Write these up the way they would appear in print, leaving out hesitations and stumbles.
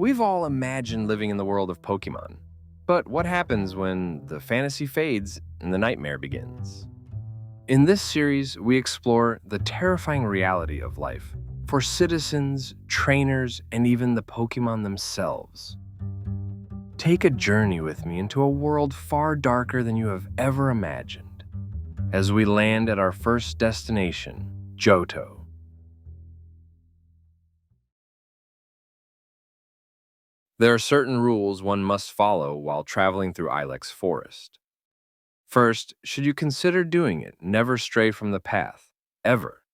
We've all imagined living in the world of Pokemon. But what happens when the fantasy fades and the nightmare begins? In this series, we explore the terrifying reality of life for citizens, trainers, and even the Pokemon themselves. Take a journey with me into a world far darker than you have ever imagined as we land at our first destination, Johto. There are certain rules one must follow while traveling through Ilex Forest. First, should you consider doing it, never stray from the path, ever.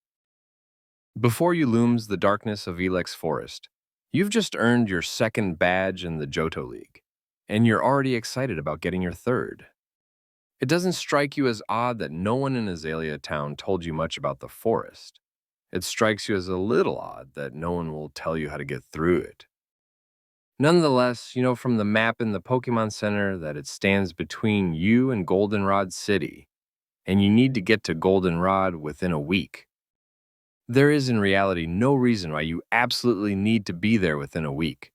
Before you looms the darkness of Ilex Forest, you've just earned your second badge in the Johto League, and you're already excited about getting your third. It doesn't strike you as odd that no one in Azalea Town told you much about the forest. It strikes you as a little odd that no one will tell you how to get through it. Nonetheless, you know from the map in the Pokemon Center that it stands between you and Goldenrod City, and you need to get to Goldenrod within a week. There is in reality no reason why you absolutely need to be there within a week.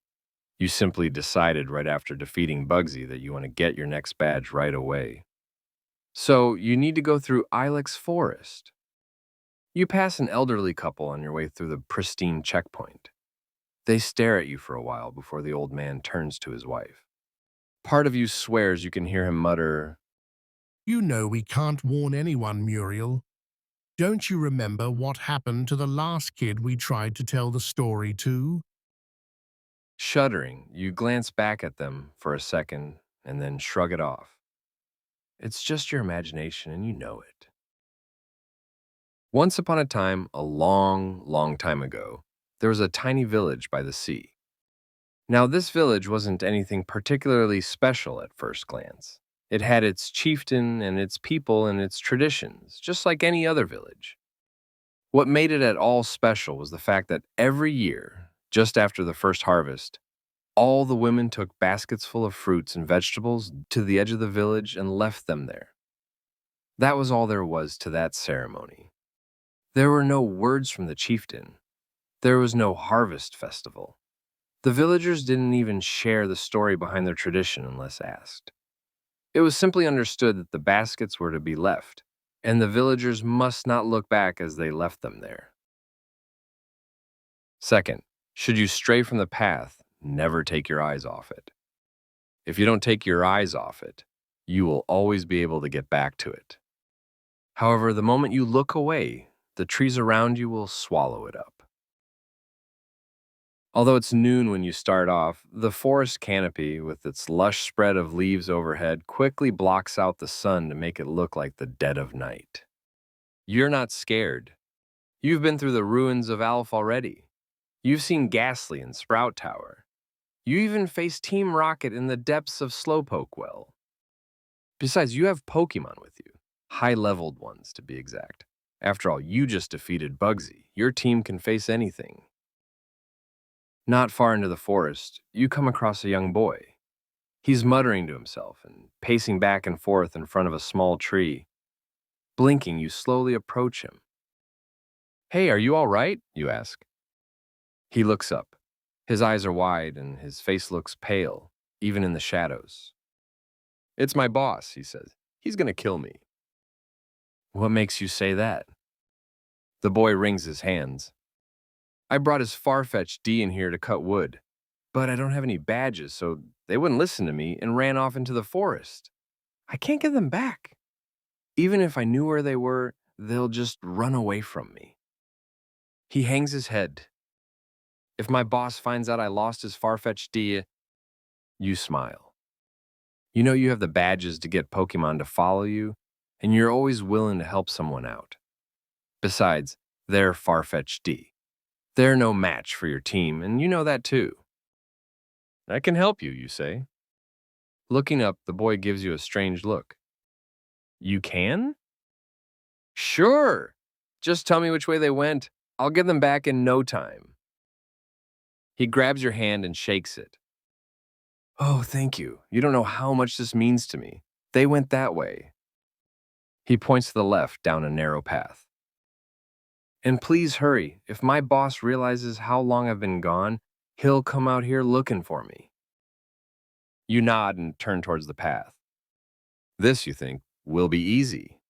You simply decided right after defeating Bugsy that you want to get your next badge right away. So you need to go through Ilex Forest. You pass an elderly couple on your way through the pristine checkpoint. They stare at you for a while before the old man turns to his wife. Part of you swears you can hear him mutter, You know we can't warn anyone, Muriel. Don't you remember what happened to the last kid we tried to tell the story to? Shuddering, you glance back at them for a second and then shrug it off. It's just your imagination and you know it. Once upon a time, a long, long time ago, there was a tiny village by the sea. Now, this village wasn't anything particularly special at first glance. It had its chieftain and its people and its traditions, just like any other village. What made it at all special was the fact that every year, just after the first harvest, all the women took baskets full of fruits and vegetables to the edge of the village and left them there. That was all there was to that ceremony. There were no words from the chieftain. There was no harvest festival. The villagers didn't even share the story behind their tradition unless asked. It was simply understood that the baskets were to be left, and the villagers must not look back as they left them there. Second, should you stray from the path, never take your eyes off it. If you don't take your eyes off it, you will always be able to get back to it. However, the moment you look away, the trees around you will swallow it up. Although it's noon when you start off, the forest canopy, with its lush spread of leaves overhead, quickly blocks out the sun to make it look like the dead of night. You're not scared. You've been through the ruins of Alph already. You've seen Ghastly and Sprout Tower. You even faced Team Rocket in the depths of Slowpoke Well. Besides, you have Pokemon with you, high-leveled ones to be exact. After all, you just defeated Bugsy. Your team can face anything. Not far into the forest, you come across a young boy. He's muttering to himself and pacing back and forth in front of a small tree. Blinking, you slowly approach him. "Hey, are you all right?" you ask. He looks up. His eyes are wide and his face looks pale, even in the shadows. "It's my boss," he says. "He's gonna kill me." "What makes you say that?" The boy wrings his hands. "I brought his Farfetch'd D in here to cut wood, but I don't have any badges, so they wouldn't listen to me and ran off into the forest. I can't get them back. Even if I knew where they were, they'll just run away from me." He hangs his head. "If my boss finds out I lost his Farfetch'd D," you smile. You know you have the badges to get Pokemon to follow you, and you're always willing to help someone out. Besides, they're Farfetch'd D. They're no match for your team, and you know that too. "I can help you," you say. Looking up, the boy gives you a strange look. "You can?" "Sure. Just tell me which way they went. I'll get them back in no time." He grabs your hand and shakes it. "Oh, thank you. You don't know how much this means to me. They went that way." He points to the left down a narrow path. "And please hurry. If my boss realizes how long I've been gone, He'll come out here looking for me. You nod and turn towards the path. This, you think, will be easy.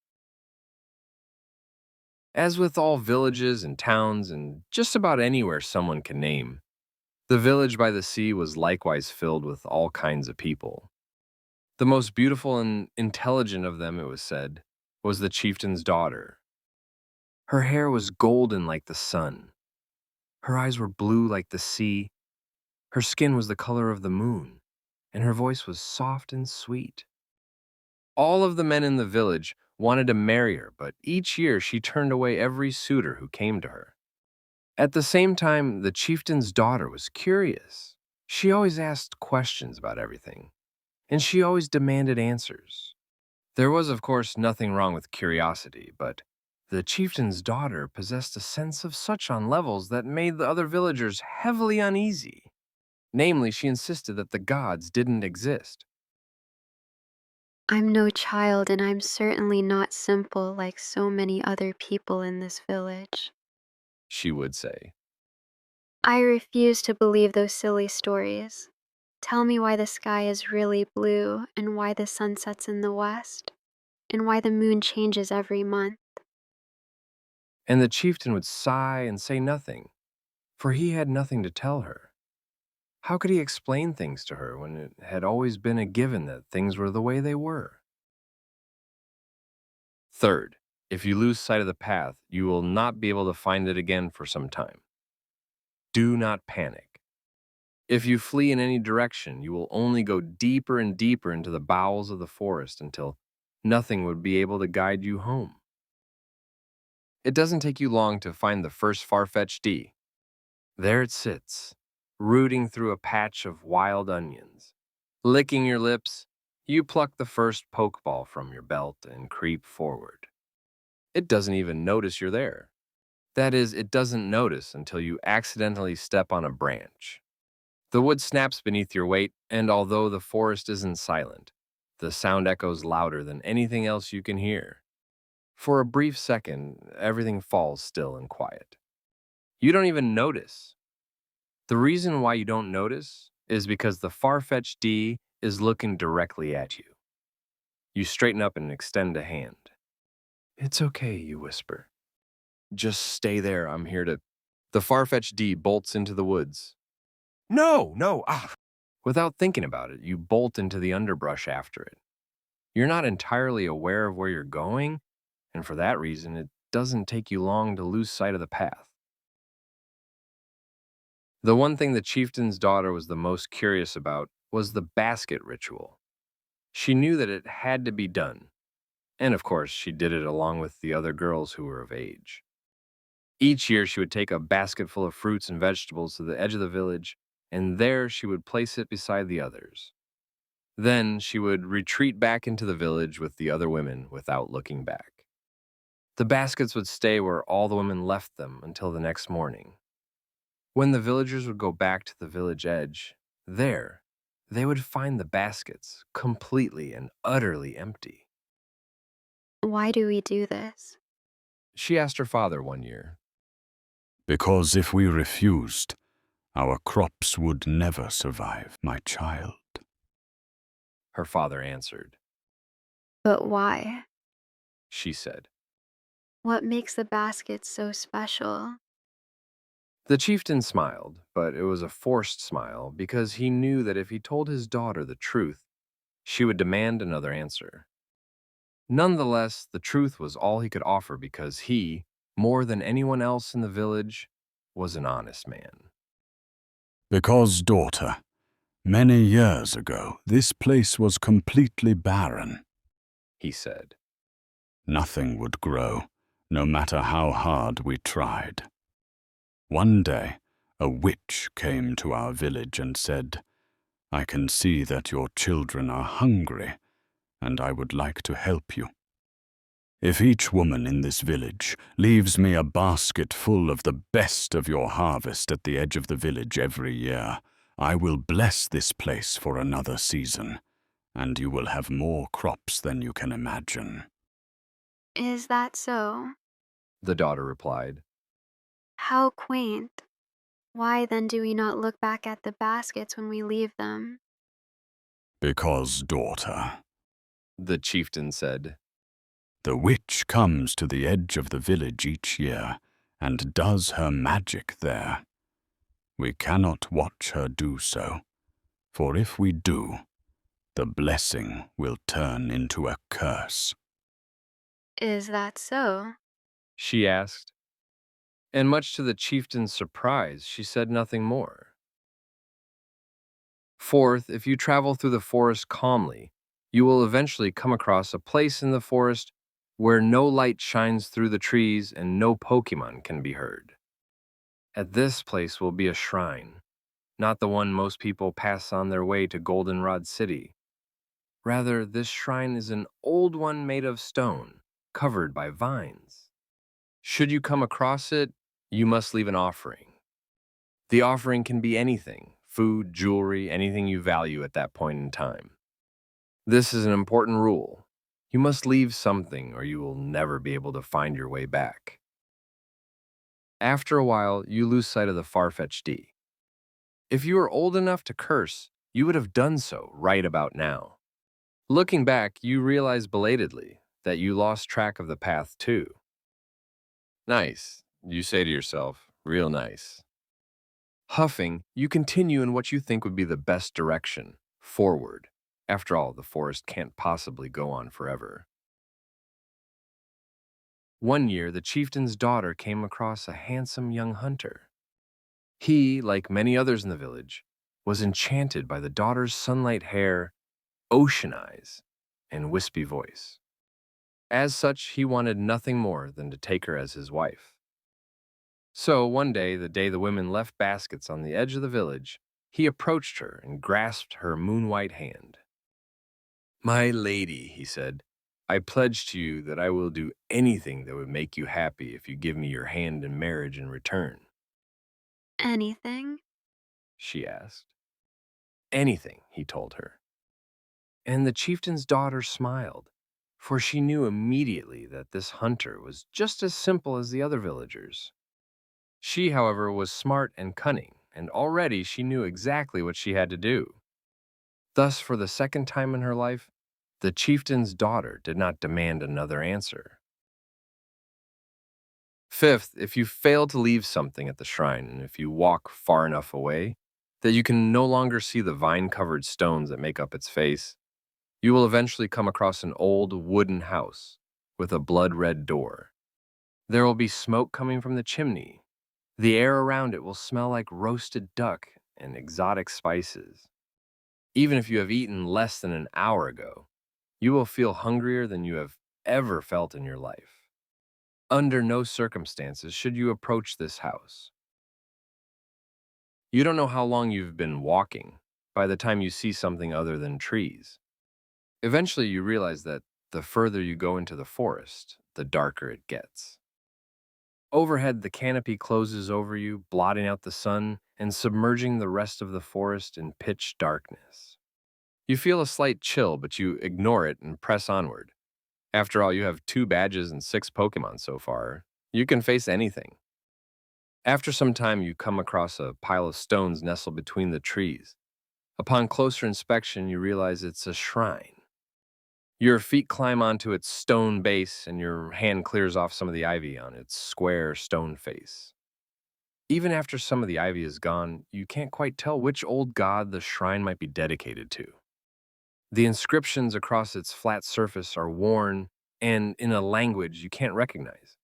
As with all villages and towns and just about anywhere someone can name, the village by the sea was likewise filled with all kinds of people. The most beautiful and intelligent of them, it was said, was the chieftain's daughter. Her hair was golden like the sun. Her eyes were blue like the sea. Her skin was the color of the moon, and her voice was soft and sweet. All of the men in the village wanted to marry her, but each year she turned away every suitor who came to her. At the same time, the chieftain's daughter was curious. She always asked questions about everything, and she always demanded answers. There was, of course, nothing wrong with curiosity, but the chieftain's daughter possessed a sense of such on levels that made the other villagers heavily uneasy. Namely, she insisted that the gods didn't exist. I'm no child, and I'm certainly not simple like so many other people in this village. She would say. I refuse to believe those silly stories. Tell me why the sky is really blue, and why the sun sets in the west, and why the moon changes every month. And the chieftain would sigh and say nothing, for he had nothing to tell her. How could he explain things to her when it had always been a given that things were the way they were? Third, if you lose sight of the path, you will not be able to find it again for some time. Do not panic. If you flee in any direction, you will only go deeper and deeper into the bowels of the forest until nothing would be able to guide you home. It doesn't take you long to find the first far-fetched D. There it sits, rooting through a patch of wild onions. Licking your lips, you pluck the first pokeball from your belt and creep forward. It doesn't even notice you're there. That is, it doesn't notice until you accidentally step on a branch. The wood snaps beneath your weight, and although the forest isn't silent, the sound echoes louder than anything else you can hear. For a brief second, everything falls still and quiet. You don't even notice. The reason why you don't notice is because the far-fetched D is looking directly at you. You straighten up and extend a hand. It's okay, you whisper. Just stay there, I'm here to... The far-fetched D bolts into the woods. No, no, ah! Without thinking about it, you bolt into the underbrush after it. You're not entirely aware of where you're going, and for that reason, it doesn't take you long to lose sight of the path. The one thing the chieftain's daughter was the most curious about was the basket ritual. She knew that it had to be done, and of course, she did it along with the other girls who were of age. Each year, she would take a basket full of fruits and vegetables to the edge of the village, and there she would place it beside the others. Then she would retreat back into the village with the other women without looking back. The baskets would stay where all the women left them until the next morning. When the villagers would go back to the village edge, there, they would find the baskets completely and utterly empty. Why do we do this? She asked her father one year. Because if we refused, our crops would never survive, my child. Her father answered. But why? She said. What makes the basket so special? The chieftain smiled, but it was a forced smile because he knew that if he told his daughter the truth, she would demand another answer. Nonetheless, the truth was all he could offer because he, more than anyone else in the village, was an honest man. Because, daughter, many years ago, this place was completely barren. He said. Nothing would grow, no matter how hard we tried. One day, a witch came to our village and said, I can see that your children are hungry, and I would like to help you. If each woman in this village leaves me a basket full of the best of your harvest at the edge of the village every year, I will bless this place for another season, and you will have more crops than you can imagine. Is that so? The daughter replied. How quaint. Why then do we not look back at the baskets when we leave them? Because, daughter, the chieftain said. the witch comes to the edge of the village each year and does her magic there. We cannot watch her do so, for if we do, the blessing will turn into a curse. Is that so? She asked. And much to the chieftain's surprise, she said nothing more. Fourth, if you travel through the forest calmly, you will eventually come across a place in the forest where no light shines through the trees and no Pokemon can be heard. At this place will be a shrine, not the one most people pass on their way to Goldenrod City. Rather, this shrine is an old one made of stone, covered by vines. Should you come across it, you must leave an offering. The offering can be anything, food, jewelry, anything you value at that point in time. This is an important rule. You must leave something or you will never be able to find your way back. After a while, you lose sight of the far-fetched D. If you were old enough to curse, you would have done so right about now. Looking back, you realize belatedly that you lost track of the path too. Nice, you say to yourself, real nice. Huffing, you continue in what you think would be the best direction, forward. After all, the forest can't possibly go on forever. One year, the chieftain's daughter came across a handsome young hunter. He, like many others in the village, was enchanted by the daughter's sunlight hair, ocean eyes, and wispy voice. As such, he wanted nothing more than to take her as his wife. So one day, the day the women left baskets on the edge of the village, he approached her and grasped her moon-white hand. "My lady," he said, "I pledge to you that I will do anything that would make you happy if you give me your hand in marriage in return." Anything? She asked. "Anything," he told her. And the chieftain's daughter smiled, for she knew immediately that this hunter was just as simple as the other villagers. She, however, was smart and cunning, and already she knew exactly what she had to do. Thus, for the second time in her life, the chieftain's daughter did not demand another answer. Fifth, if you fail to leave something at the shrine, and if you walk far enough away that you can no longer see the vine-covered stones that make up its face, you will eventually come across an old wooden house with a blood-red door. There will be smoke coming from the chimney. The air around it will smell like roasted duck and exotic spices. Even if you have eaten less than an hour ago, you will feel hungrier than you have ever felt in your life. Under no circumstances should you approach this house. You don't know how long you've been walking by the time you see something other than trees. Eventually, you realize that the further you go into the forest, the darker it gets. Overhead, the canopy closes over you, blotting out the sun and submerging the rest of the forest in pitch darkness. You feel a slight chill, but you ignore it and press onward. After all, you have 2 badges and 6 Pokemon so far. You can face anything. After some time, you come across a pile of stones nestled between the trees. Upon closer inspection, you realize it's a shrine. Your feet climb onto its stone base, and your hand clears off some of the ivy on its square stone face. Even after some of the ivy is gone, you can't quite tell which old god the shrine might be dedicated to. The inscriptions across its flat surface are worn and in a language you can't recognize.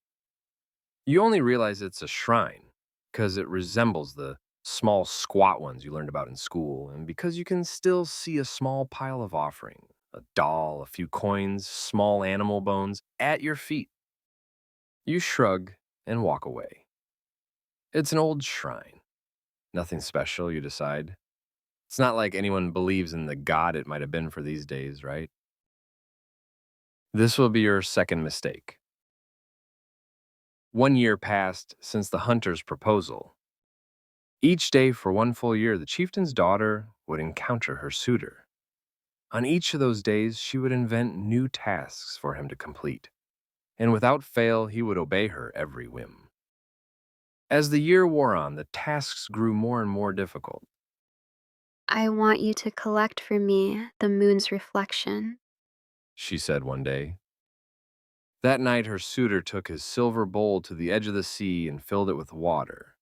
You only realize it's a shrine because it resembles the small squat ones you learned about in school, and because you can still see a small pile of offering, a doll, a few coins, small animal bones at your feet. You shrug and walk away. It's an old shrine. Nothing special, you decide. It's not like anyone believes in the god it might have been for these days, right? This will be your second mistake. 1 year passed since the hunter's proposal. Each day for 1 full year, the chieftain's daughter would encounter her suitor. On each of those days, she would invent new tasks for him to complete, and without fail, he would obey her every whim. As the year wore on, the tasks grew more and more difficult. I want you to collect for me the moon's reflection. She said one day. That night, her suitor took his silver bowl to the edge of the sea and filled it with water.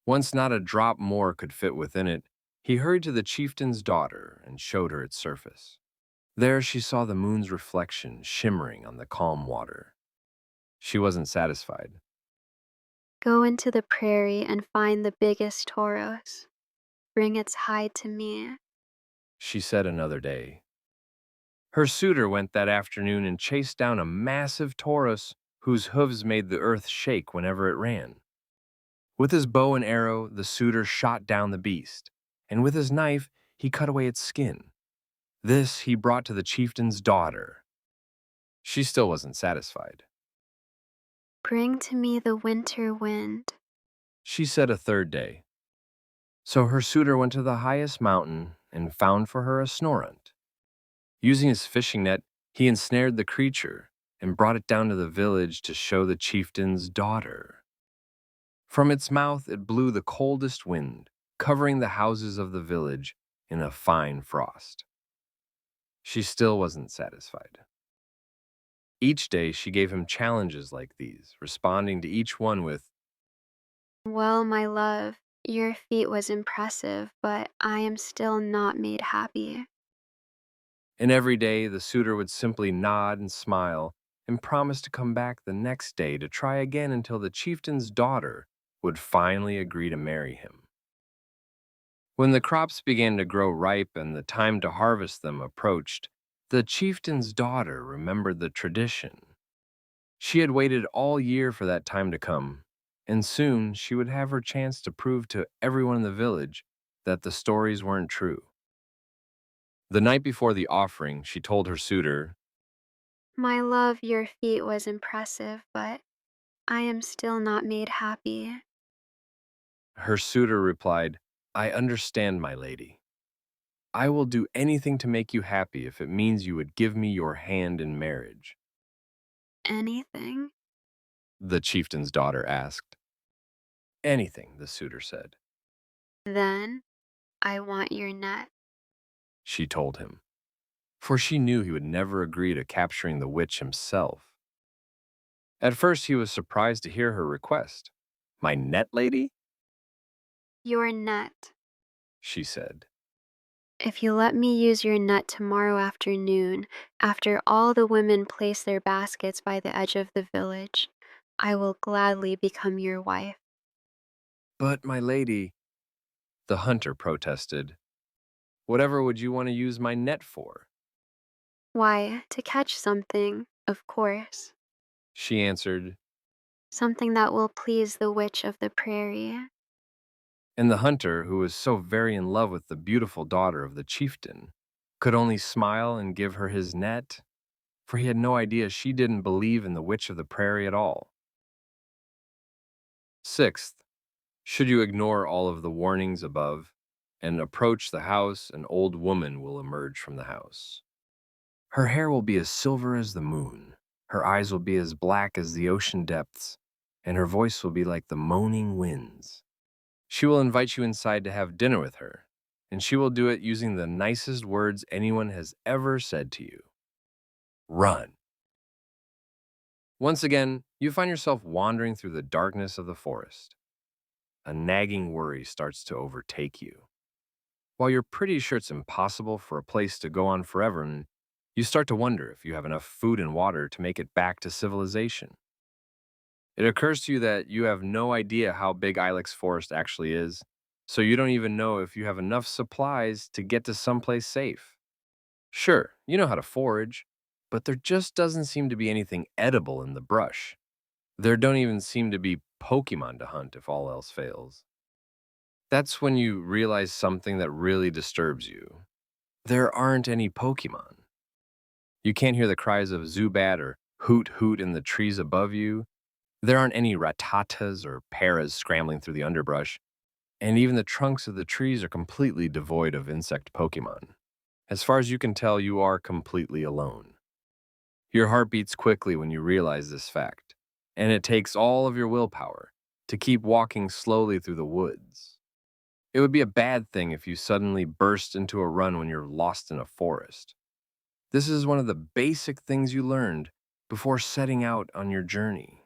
Once not a drop more could fit within it, he hurried to the chieftain's daughter and showed her its surface. There she saw the moon's reflection shimmering on the calm water. She wasn't satisfied. Go into the prairie and find the biggest toros. Bring its hide to me. She said another day. Her suitor went that afternoon and chased down a massive taurus whose hooves made the earth shake whenever it ran. With his bow and arrow, the suitor shot down the beast, and with his knife, he cut away its skin. This he brought to the chieftain's daughter. She still wasn't satisfied. Bring to me the winter wind. She said a third day. So her suitor went to the highest mountain and found for her a snorunt. Using his fishing net, he ensnared the creature and brought it down to the village to show the chieftain's daughter. From its mouth it blew the coldest wind, covering the houses of the village in a fine frost. She still wasn't satisfied. Each day she gave him challenges like these, responding to each one with, Well, my love, your feat was impressive, but I am still not made happy. and every day the suitor would simply nod and smile and promise to come back the next day to try again until the chieftain's daughter would finally agree to marry him. When the crops began to grow ripe and the time to harvest them approached, the chieftain's daughter remembered the tradition. She had waited all year for that time to come, and soon she would have her chance to prove to everyone in the village that the stories weren't true. The night before the offering, she told her suitor, My love, your feat was impressive, but I am still not made happy. her suitor replied, I understand, my lady. I will do anything to make you happy if it means you would give me your hand in marriage. Anything? The chieftain's daughter asked. Anything, the suitor said. Then I want your net. She told him, for she knew he would never agree to capturing the witch himself. At first, he was surprised to hear her request. My net, lady? Your net. She said. If you let me use your net tomorrow afternoon, after all the women place their baskets by the edge of the village, I will gladly become your wife. But, my lady, the hunter protested, whatever would you want to use my net for? Why, to catch something, of course. She answered, Something that will please the witch of the prairie. and the hunter, who was so very in love with the beautiful daughter of the chieftain, could only smile and give her his net, for he had no idea she didn't believe in the witch of the prairie at all. Sixth, should you ignore all of the warnings above and approach the house, an old woman will emerge from the house. Her hair will be as silver as the moon, her eyes will be as black as the ocean depths, and her voice will be like the moaning winds. She will invite you inside to have dinner with her, and she will do it using the nicest words anyone has ever said to you. Run. Once again, you find yourself wandering through the darkness of the forest. A nagging worry starts to overtake you. While you're pretty sure it's impossible for a place to go on forever, and you start to wonder if you have enough food and water to make it back to civilization. It occurs to you that you have no idea how big Ilex Forest actually is, so you don't even know if you have enough supplies to get to someplace safe. Sure, you know how to forage, but there just doesn't seem to be anything edible in the brush. There don't even seem to be Pokemon to hunt if all else fails. That's when you realize something that really disturbs you. There aren't any Pokemon. You can't hear the cries of Zubat or Hoot Hoot in the trees above you. There aren't any Rattatas or Paras scrambling through the underbrush, and even the trunks of the trees are completely devoid of insect Pokemon. As far as you can tell, you are completely alone. Your heart beats quickly when you realize this fact, and it takes all of your willpower. to keep walking slowly through the woods. It would be a bad thing if you suddenly burst into a run when you're lost in a forest. This is one of the basic things you learned before setting out on your journey.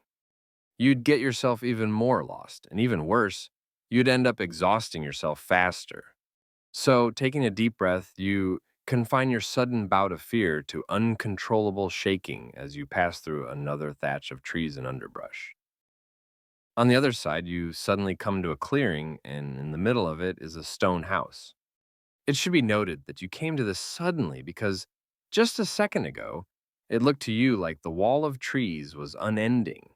You'd get yourself even more lost, and even worse, you'd end up exhausting yourself faster. So, taking a deep breath, you confine your sudden bout of fear to uncontrollable shaking as you pass through another thatch of trees and underbrush. On the other side, you suddenly come to a clearing, and in the middle of it is a stone house. It should be noted that you came to this suddenly because just a second ago, it looked to you like the wall of trees was unending.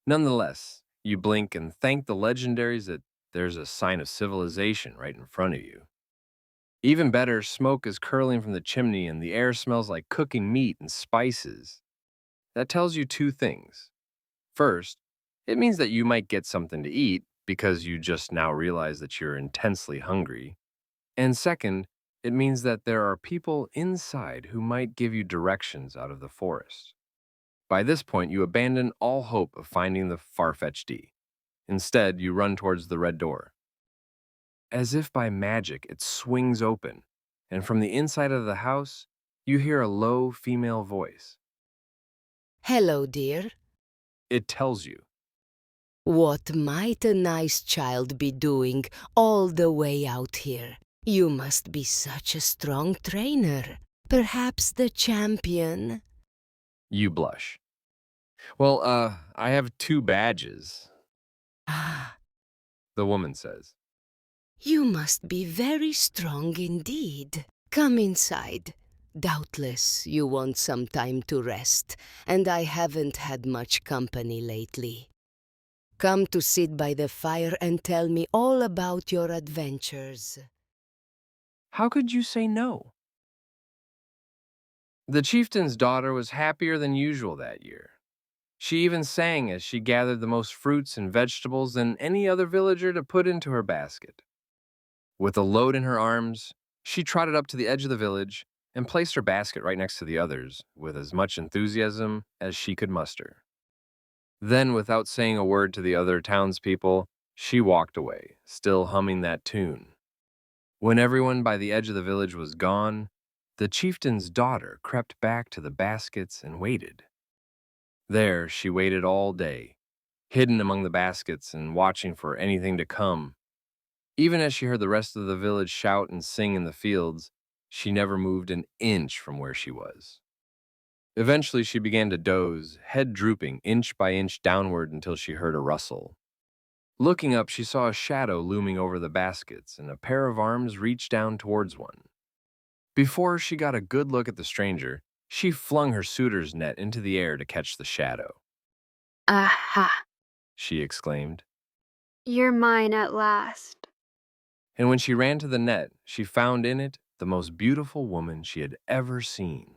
Nonetheless, you blink and thank the legendaries that there's a sign of civilization right in front of you. Even better, smoke is curling from the chimney and the air smells like cooking meat and spices. That tells you two things. First, it means that you might get something to eat because you just now realize that you're intensely hungry. And second, it means that there are people inside who might give you directions out of the forest. By this point, you abandon all hope of finding the far-fetched D. Instead, you run towards the red door. As if by magic, it swings open, and from the inside of the house, you hear a low female voice. Hello, dear. It tells you, What might a nice child be doing all the way out here? You must be such a strong trainer. Perhaps the champion? you blush. Well, I have 2 badges, Ah, the woman says. you must be very strong indeed. Come inside. Doubtless you want some time to rest, and I haven't had much company lately. Come to sit by the fire and tell me all about your adventures. How could you say no? The chieftain's daughter was happier than usual that year. She even sang as she gathered the most fruits and vegetables than any other villager to put into her basket. With a load in her arms, she trotted up to the edge of the village and placed her basket right next to the others with as much enthusiasm as she could muster. Then, without saying a word to the other townspeople, she walked away, still humming that tune. When everyone by the edge of the village was gone, the chieftain's daughter crept back to the baskets and waited. There, she waited all day, hidden among the baskets and watching for anything to come. Even as she heard the rest of the village shout and sing in the fields, she never moved an inch from where she was. Eventually, she began to doze, head drooping inch by inch downward until she heard a rustle. Looking up, she saw a shadow looming over the baskets, and a pair of arms reached down towards one. Before she got a good look at the stranger, she flung her suitor's net into the air to catch the shadow. Aha! She exclaimed. You're mine at last. And when she ran to the net, she found in it the most beautiful woman she had ever seen.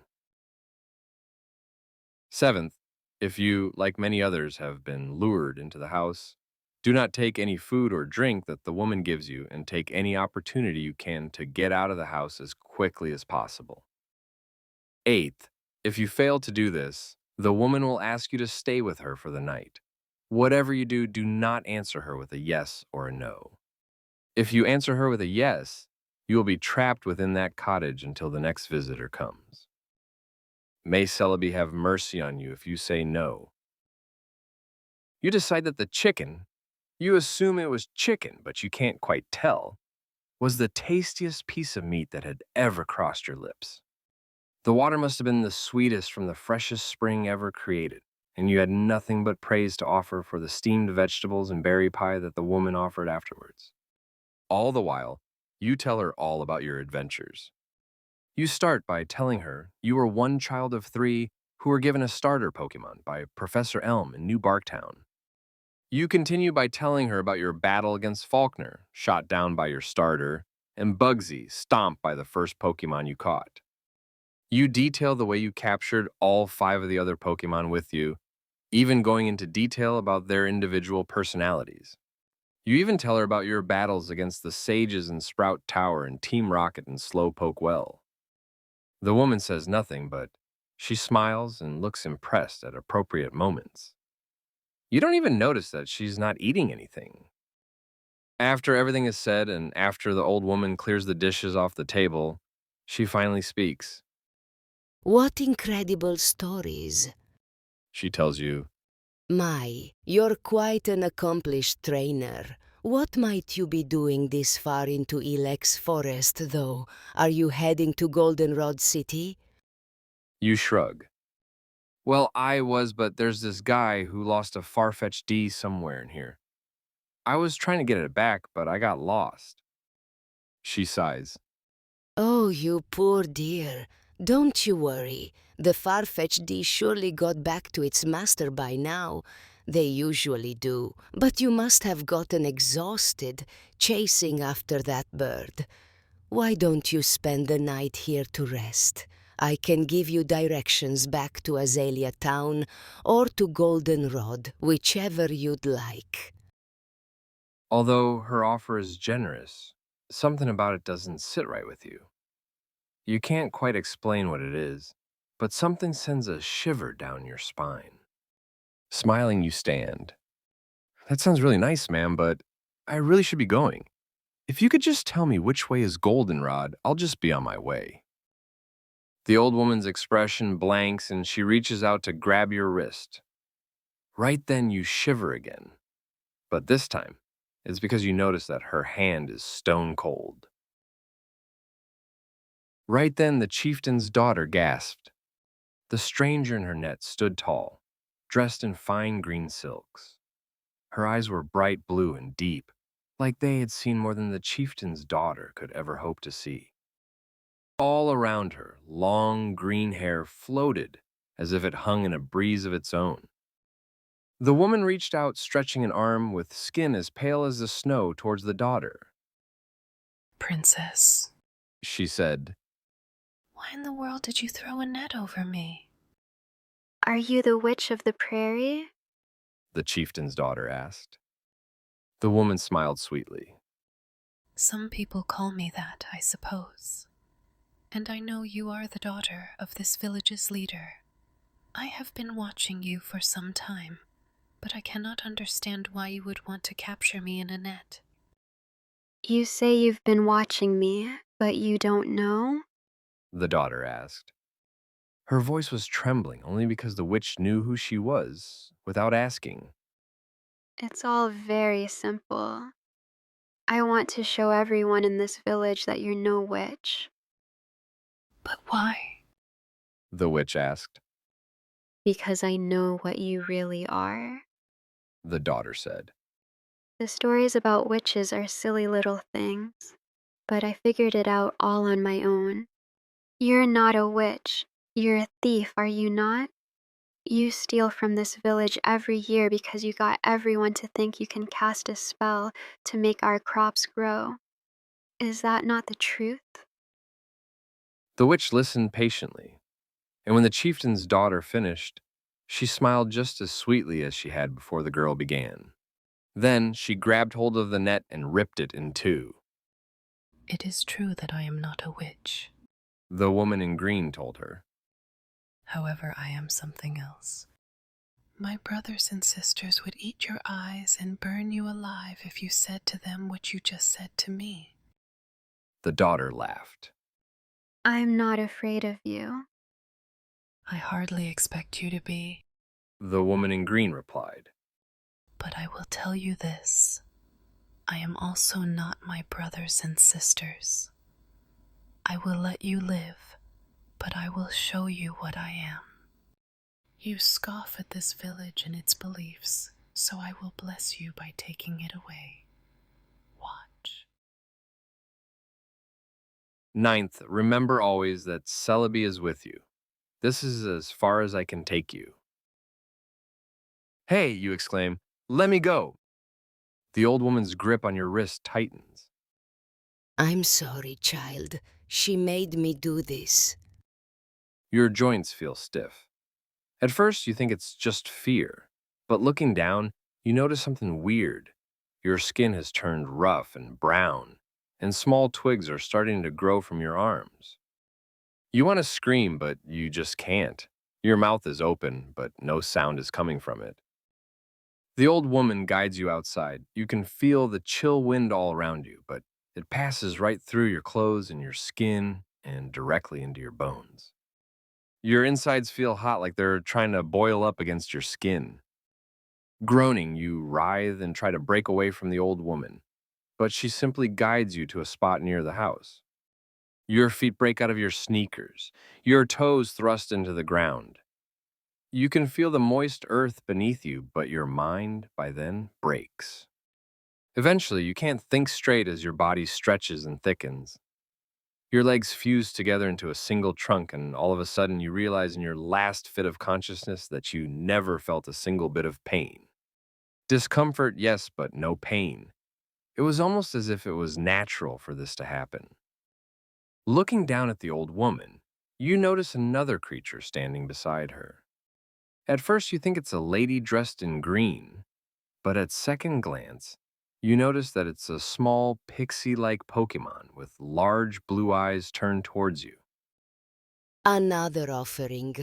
Seventh, if you, like many others, have been lured into the house, do not take any food or drink that the woman gives you and take any opportunity you can to get out of the house as quickly as possible. Eighth, if you fail to do this, the woman will ask you to stay with her for the night. Whatever you do, do not answer her with a yes or a no. If you answer her with a yes, you will be trapped within that cottage until the next visitor comes. May Celebi have mercy on you if you say no. You decide that the chicken, you assume it was chicken, but you can't quite tell, was the tastiest piece of meat that had ever crossed your lips. The water must have been the sweetest from the freshest spring ever created, and you had nothing but praise to offer for the steamed vegetables and berry pie that the woman offered afterwards. All the while, you tell her all about your adventures. You start by telling her you were one child of 3 who were given a starter Pokemon by Professor Elm in New Barktown. You continue by telling her about your battle against Faulkner, shot down by your starter, and Bugsy, stomped by the first Pokemon you caught. You detail the way you captured all 5 of the other Pokemon with you, even going into detail about their individual personalities. You even tell her about your battles against the Sages in Sprout Tower and Team Rocket in Slowpoke Well. The woman says nothing, but she smiles and looks impressed at appropriate moments. You don't even notice that she's not eating anything. After everything is said and after the old woman clears the dishes off the table, she finally speaks. What incredible stories! She tells you, My, you're quite an accomplished trainer. What might you be doing this far into Ilex Forest, though? Are you heading to Goldenrod City? you shrug. Well, I was, but there's this guy who lost a far-fetched D somewhere in here. I was trying to get it back, but I got lost. She sighs. Oh, you poor dear. Don't you worry. The Farfetch D surely got back to its master by now. They usually do. But you must have gotten exhausted chasing after that bird. Why don't you spend the night here to rest? I can give you directions back to Lavender Town or to Goldenrod, whichever you'd like. Although her offer is generous, something about it doesn't sit right with you. You can't quite explain what it is, but something sends a shiver down your spine. Smiling, you stand. That sounds really nice, ma'am, but I really should be going. If you could just tell me which way is Goldenrod, I'll just be on my way. The old woman's expression blanks and she reaches out to grab your wrist. Right then, you shiver again. But this time, it's because you notice that her hand is stone cold. Right then, the chieftain's daughter gasped. The stranger in her net stood tall, dressed in fine green silks. Her eyes were bright blue and deep, like they had seen more than the chieftain's daughter could ever hope to see. All around her, long green hair floated as if it hung in a breeze of its own. The woman reached out, stretching an arm with skin as pale as the snow towards the daughter. Princess, She said, why in the world did you throw a net over me? Are you the witch of the prairie? the chieftain's daughter asked. The woman smiled sweetly. Some people call me that, I suppose. And I know you are the daughter of this village's leader. I have been watching you for some time, but I cannot understand why you would want to capture me in a net. You say you've been watching me, but you don't know? The daughter asked. Her voice was trembling only because the witch knew who she was without asking. It's all very simple. I want to show everyone in this village that you're no witch. But why? The witch asked. Because I know what you really are. The daughter said. The stories about witches are silly little things, but I figured it out all on my own. You're not a witch. You're a thief, are you not? You steal from this village every year because you got everyone to think you can cast a spell to make our crops grow. Is that not the truth? The witch listened patiently, and when the chieftain's daughter finished, she smiled just as sweetly as she had before the girl began. Then she grabbed hold of the net and ripped it in two. It is true that I am not a witch. The woman in green told her. However, I am something else. My brothers and sisters would eat your eyes and burn you alive if you said to them what you just said to me. The daughter laughed. I'm not afraid of you. I hardly expect you to be, The woman in green replied. but I will tell you this. I am also not my brothers and sisters. I will let you live, but I will show you what I am. You scoff at this village and its beliefs, so I will bless you by taking it away. Watch. Ninth, remember always that Celebi is with you. This is as far as I can take you. Hey, you exclaim, let me go. The old woman's grip on your wrist tightens. I'm sorry, child. She made me do this. Your joints feel stiff. At first, you think it's just fear, but looking down, you notice something weird. Your skin has turned rough and brown, and small twigs are starting to grow from your arms. You want to scream, but you just can't. Your mouth is open, but no sound is coming from it. The old woman guides you outside. You can feel the chill wind all around you, but it passes right through your clothes and your skin and directly into your bones. Your insides feel hot like they're trying to boil up against your skin. Groaning, you writhe and try to break away from the old woman, but she simply guides you to a spot near the house. Your feet break out of your sneakers, your toes thrust into the ground. You can feel the moist earth beneath you, but your mind, by then, breaks. Eventually, you can't think straight as your body stretches and thickens. Your legs fuse together into a single trunk, and all of a sudden you realize in your last fit of consciousness that you never felt a single bit of pain. Discomfort, yes, but no pain. It was almost as if it was natural for this to happen. Looking down at the old woman, you notice another creature standing beside her. At first, you think it's a lady dressed in green, but at second glance, you notice that it's a small pixie-like Pokemon with large blue eyes turned towards you. Another offering.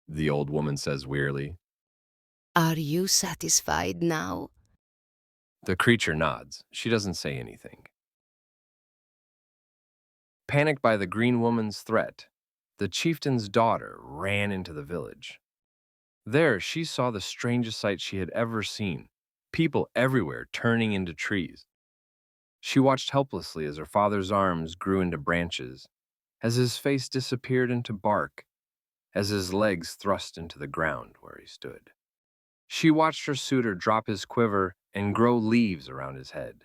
The old woman says wearily. Are you satisfied now? The creature nods. She doesn't say anything. Panicked by the green woman's threat, the chieftain's daughter ran into the village. There, she saw the strangest sight she had ever seen, people everywhere turning into trees. She watched helplessly as her father's arms grew into branches, as his face disappeared into bark, as his legs thrust into the ground where he stood. She watched her suitor drop his quiver and grow leaves around his head.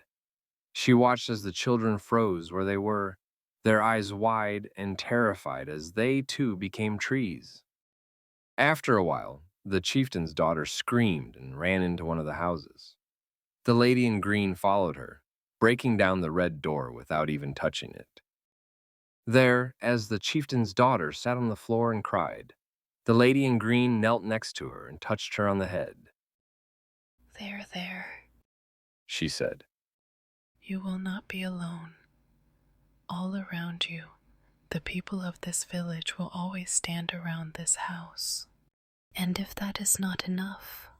She watched as the children froze where they were, their eyes wide and terrified as they too became trees. After a while, the chieftain's daughter screamed and ran into one of the houses. The lady in green followed her, breaking down the red door without even touching it. There, as the chieftain's daughter sat on the floor and cried, the lady in green knelt next to her and touched her on the head. There, She said, you will not be alone. All around you, the people of this village will always stand around this house. And if that is not enough,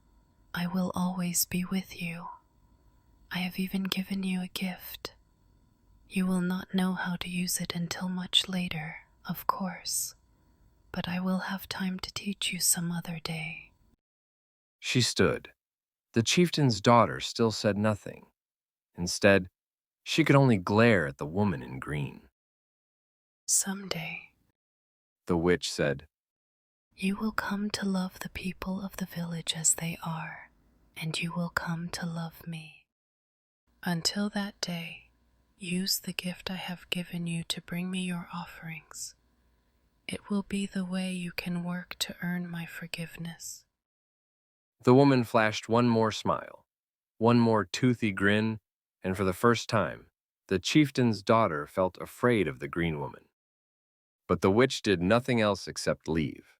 I will always be with you. I have even given you a gift. You will not know how to use it until much later, of course, but I will have time to teach you some other day. She stood. The chieftain's daughter still said nothing. Instead, she could only glare at the woman in green. Someday, The witch said, you will come to love the people of the village as they are, and you will come to love me. Until that day, use the gift I have given you to bring me your offerings. It will be the way you can work to earn my forgiveness. The woman flashed one more smile, one more toothy grin, and for the first time, the chieftain's daughter felt afraid of the green woman. But the witch did nothing else except leave.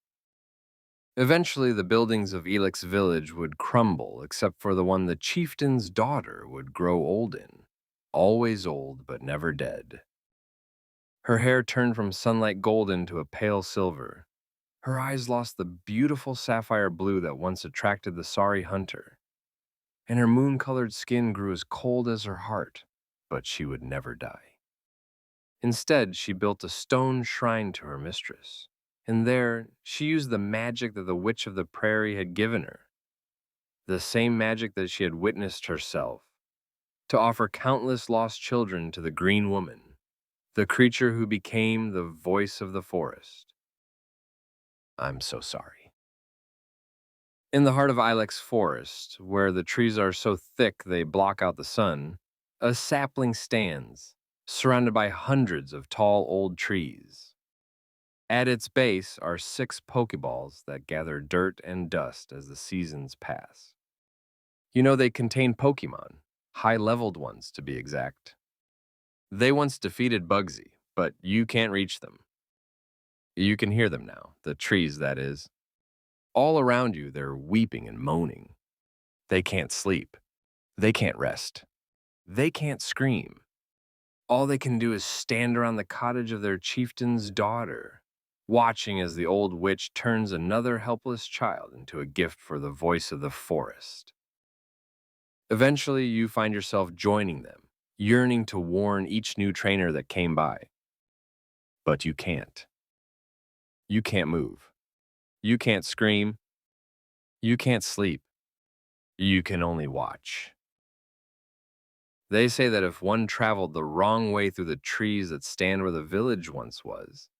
Eventually, the buildings of Elix village would crumble, except for the one the chieftain's daughter would grow old in, always old but never dead. Her hair turned from sunlight golden to a pale silver. Her eyes lost the beautiful sapphire blue that once attracted the sorry hunter, and her moon-colored skin grew as cold as her heart, but she would never die. Instead, she built a stone shrine to her mistress, and there she used the magic that the witch of the prairie had given her, the same magic that she had witnessed herself, to offer countless lost children to the green woman, the creature who became the voice of the forest. I'm so sorry. In the heart of Ilex Forest, where the trees are so thick they block out the sun, a sapling stands, surrounded by hundreds of tall old trees. At its base are 6 Pokeballs that gather dirt and dust as the seasons pass. You know they contain Pokemon, high-leveled ones to be exact. They once defeated Bugsy, but you can't reach them. You can hear them now, the trees, that is. All around you, they're weeping and moaning. They can't sleep. They can't rest. They can't scream. All they can do is stand around the cottage of their chieftain's daughter, watching as the old witch turns another helpless child into a gift for the voice of the forest. Eventually, you find yourself joining them, yearning to warn each new trainer that came by. But you can't. You can't move. You can't scream. You can't sleep. You can only watch. They say that if one traveled the wrong way through the trees that stand where the village once was,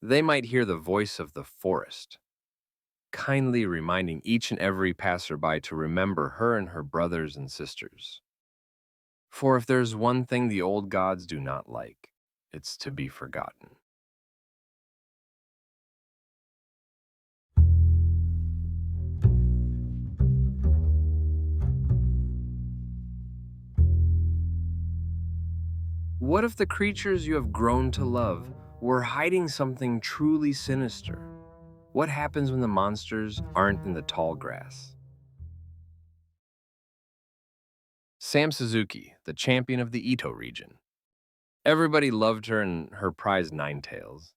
they might hear the voice of the forest, kindly reminding each and every passerby to remember her and her brothers and sisters. For if there's one thing the old gods do not like, it's to be forgotten. What if the creatures you have grown to love were hiding something truly sinister? What happens when the monsters aren't in the tall grass? Sam Suzuki, the champion of the Ito region. Everybody loved her and her prize Ninetales.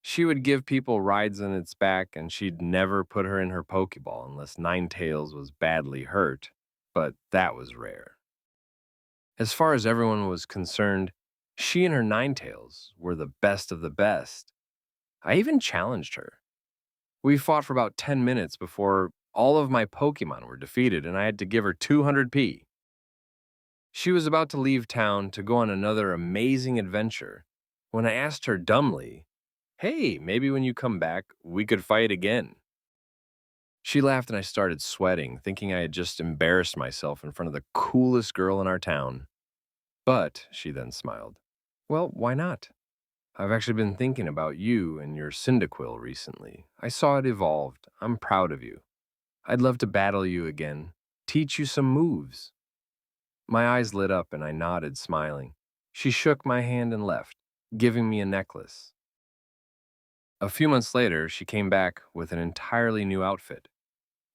She would give people rides on its back, and she'd never put her in her Pokeball unless Ninetales was badly hurt, but that was rare. As far as everyone was concerned, she and her Ninetales were the best of the best. I even challenged her. We fought for about 10 minutes before all of my Pokemon were defeated, and I had to give her 200p. She was about to leave town to go on another amazing adventure when I asked her dumbly, "Hey, maybe when you come back, we could fight again." She laughed and I started sweating, thinking I had just embarrassed myself in front of the coolest girl in our town. But, she then smiled, "Well, why not? I've actually been thinking about you and your Cyndaquil recently. I saw it evolved. I'm proud of you. I'd love to battle you again, teach you some moves." My eyes lit up and I nodded, smiling. She shook my hand and left, giving me a necklace. A few months later, she came back with an entirely new outfit.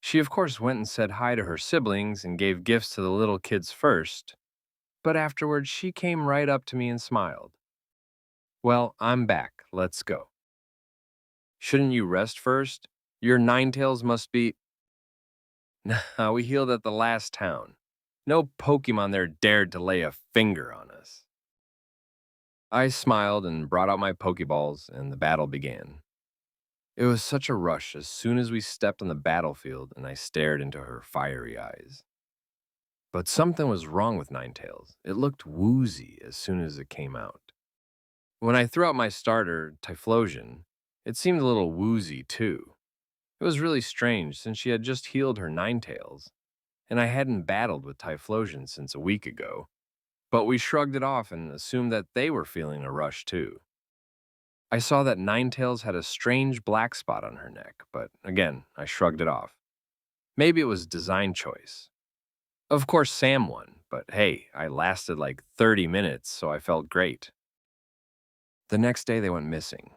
She, of course, went and said hi to her siblings and gave gifts to the little kids first, but afterwards she came right up to me and smiled. "Well, I'm back. Let's go." "Shouldn't you rest first? Your Ninetales must be—" "Nah, we healed at the last town. No Pokemon there dared to lay a finger on us." I smiled and brought out my Pokeballs, and the battle began. It was such a rush as soon as we stepped on the battlefield and I stared into her fiery eyes. But something was wrong with Ninetales. It looked woozy as soon as it came out. When I threw out my starter, Typhlosion, it seemed a little woozy too. It was really strange since she had just healed her Ninetales, and I hadn't battled with Typhlosion since a week ago. But we shrugged it off and assumed that they were feeling a rush too. I saw that Ninetales had a strange black spot on her neck, but again, I shrugged it off. Maybe it was design choice. Of course, Sam won, but hey, I lasted like 30 minutes, so I felt great. The next day, they went missing.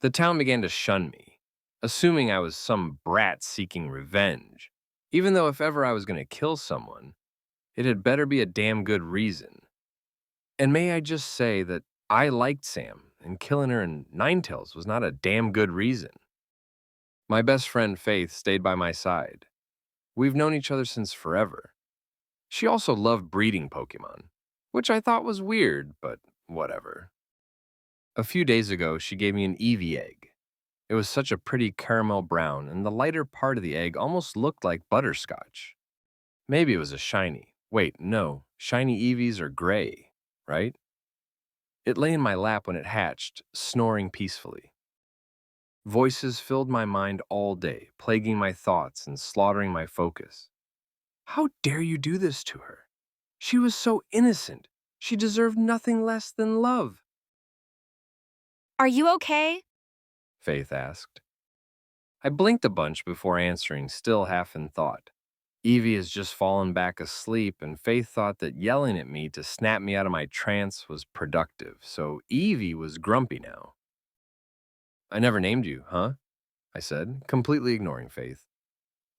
The town began to shun me, assuming I was some brat seeking revenge, even though if ever I was going to kill someone, it had better be a damn good reason. And may I just say that I liked Sam, and killing her in Ninetales was not a damn good reason. My best friend Faith stayed by my side. We've known each other since forever. She also loved breeding Pokemon, which I thought was weird, but whatever. A few days ago, she gave me an Eevee egg. It was such a pretty caramel brown, and the lighter part of the egg almost looked like butterscotch. Maybe it was a shiny. Wait, no, shiny Eevees are gray, right? It lay in my lap when it hatched, snoring peacefully. Voices filled my mind all day, plaguing my thoughts and slaughtering my focus. How dare you do this to her? She was so innocent. She deserved nothing less than love. Are you okay? Faith asked. I blinked a bunch before answering, still half in thought. Evie has just fallen back asleep, and Faith thought that yelling at me to snap me out of my trance was productive, so Evie was grumpy now. "I never named you, huh?" I said, completely ignoring Faith.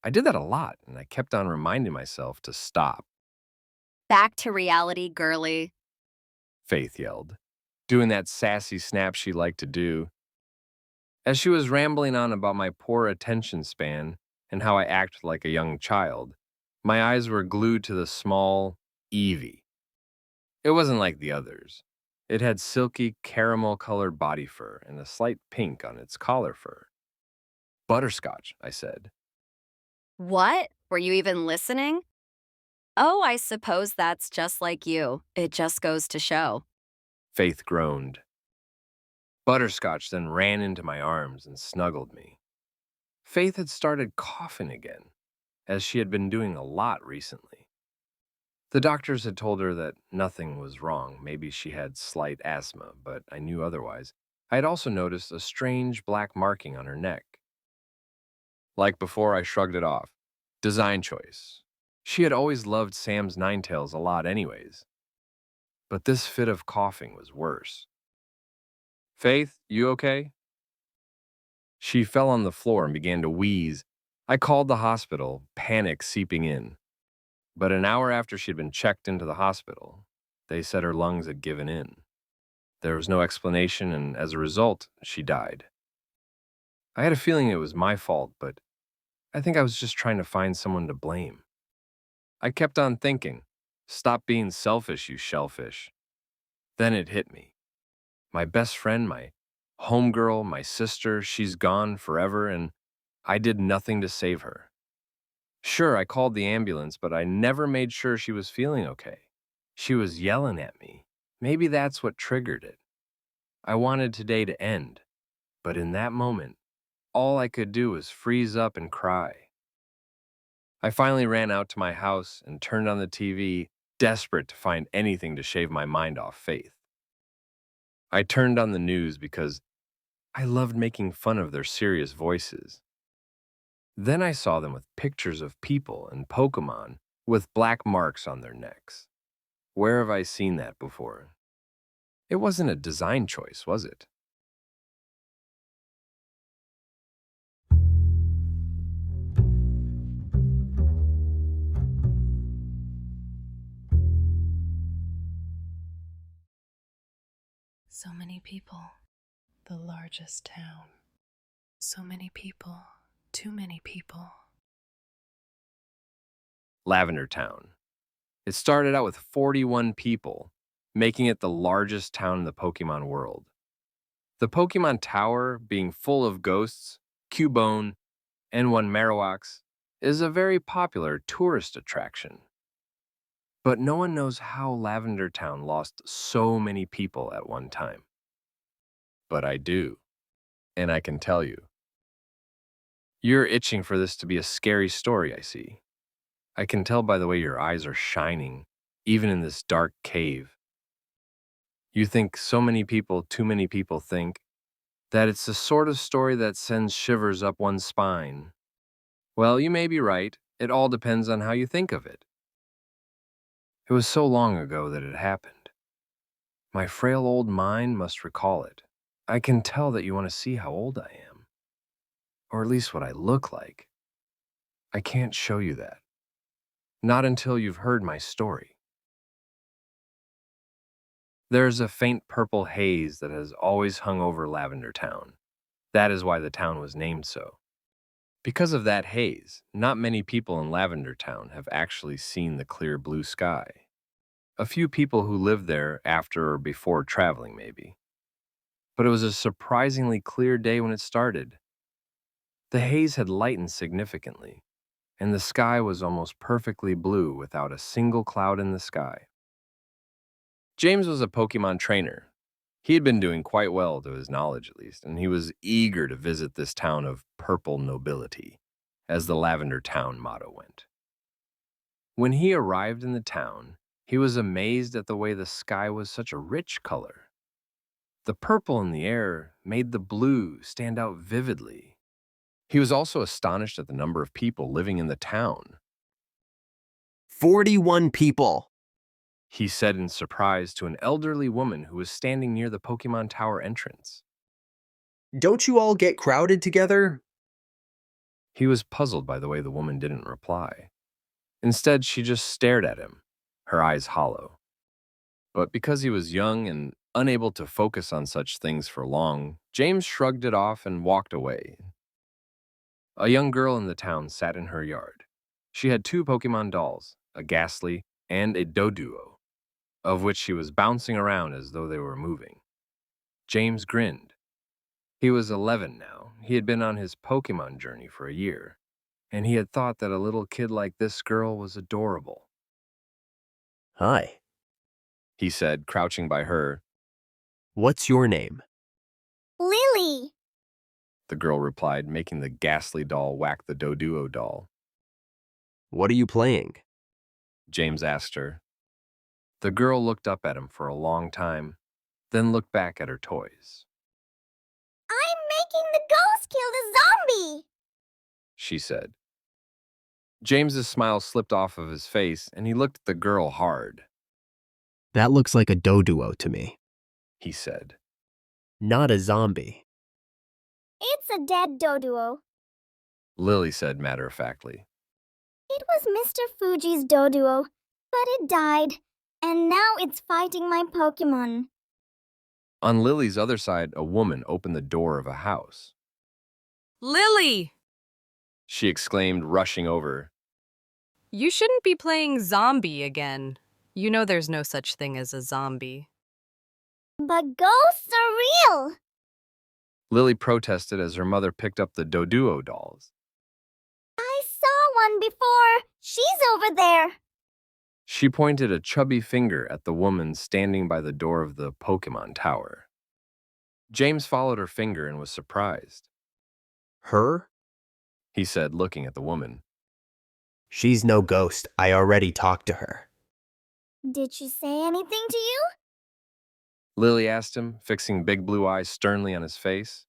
I did that a lot, and I kept on reminding myself to stop. Back to reality, girly. Faith yelled, doing that sassy snap she liked to do. As she was rambling on about my poor attention span and how I act like a young child, My eyes were glued to the small Evie. It wasn't like the others. It had silky caramel-colored body fur and a slight pink on its collar fur. Butterscotch, I said. What? Were you even listening? Oh, I suppose that's just like you. It just goes to show. Faith groaned. Butterscotch then ran into my arms and snuggled me. Faith had started coughing again, as she had been doing a lot recently. The doctors had told her that nothing was wrong. Maybe she had slight asthma, but I knew otherwise. I had also noticed a strange black marking on her neck. Like before, I shrugged it off. Design choice. She had always loved Sam's Ninetails a lot anyways. But this fit of coughing was worse. Faith, you okay? She fell on the floor and began to wheeze. I called the hospital, panic seeping in. But an hour after she'd been checked into the hospital, they said her lungs had given in. There was no explanation, and as a result, she died. I had a feeling it was my fault, but I think I was just trying to find someone to blame. I kept on thinking, stop being selfish, you shellfish. Then it hit me. My best friend, my homegirl, my sister, she's gone forever, and I did nothing to save her. Sure, I called the ambulance, but I never made sure she was feeling okay. She was yelling at me. Maybe that's what triggered it. I wanted today to end, but in that moment, all I could do was freeze up and cry. I finally ran out to my house and turned on the TV, desperate to find anything to shave my mind off Faith. I turned on the news because I loved making fun of their serious voices. Then I saw them with pictures of people and Pokemon with black marks on their necks. Where have I seen that before? It wasn't a design choice, was it? So many people. The largest town. So many people. Too many people. Lavender Town. It started out with 41 people, making it the largest town in the Pokemon world. The Pokemon Tower, being full of ghosts, Cubone, and one Marowaks, is a very popular tourist attraction. But no one knows how Lavender Town lost so many people at one time. But I do, and I can tell you. You're itching for this to be a scary story, I see. I can tell by the way your eyes are shining, even in this dark cave. You think so many people, too many people think, that it's the sort of story that sends shivers up one's spine. Well, you may be right. It all depends on how you think of it. It was so long ago that it happened. My frail old mind must recall it. I can tell that you want to see how old I am. Or at least what I look like. I can't show you that. Not until you've heard my story. There's a faint purple haze that has always hung over Lavender Town. That is why the town was named so. Because of that haze, not many people in Lavender Town have actually seen the clear blue sky. A few people who lived there after or before traveling, maybe. But it was a surprisingly clear day when it started. The haze had lightened significantly, and the sky was almost perfectly blue without a single cloud in the sky. James was a Pokemon trainer. He had been doing quite well, to his knowledge at least, and he was eager to visit this town of purple nobility, as the Lavender Town motto went. When he arrived in the town, he was amazed at the way the sky was such a rich color. The purple in the air made the blue stand out vividly. He was also astonished at the number of people living in the town. 41 people. He said in surprise to an elderly woman who was standing near the Pokemon Tower entrance. Don't you all get crowded together? He was puzzled by the way the woman didn't reply. Instead, she just stared at him, her eyes hollow. But because he was young and unable to focus on such things for long, James shrugged it off and walked away. A young girl in the town sat in her yard. She had two Pokemon dolls, a Ghastly and a Doduo, of which she was bouncing around as though they were moving. James grinned. He was 11 now. He had been on his Pokemon journey for a year, and he had thought that a little kid like this girl was adorable. Hi. He said, crouching by her. What's your name? Lily. The girl replied, making the Ghastly doll whack the Doduo doll. What are you playing? James asked her. The girl looked up at him for a long time, then looked back at her toys. I'm making the ghost kill the zombie, She said. James's smile slipped off of his face, and he looked at the girl hard. That looks like a Doduo to me. He said. Not a zombie. It's a dead Doduo. Lily said matter-of-factly. It was Mr. Fuji's Doduo, but it died, and now it's fighting my Pokemon. On Lily's other side, a woman opened the door of a house. Lily! She exclaimed, rushing over. You shouldn't be playing zombie again. You know there's no such thing as a zombie. But ghosts are real. Lily protested as her mother picked up the Doduo dolls. I saw one before. She's over there. She pointed a chubby finger at the woman standing by the door of the Pokemon Tower. James followed her finger and was surprised. Her? He said, looking at the woman. She's no ghost. I already talked to her. Did she say anything to you? Lily asked him, fixing big blue eyes sternly on his face.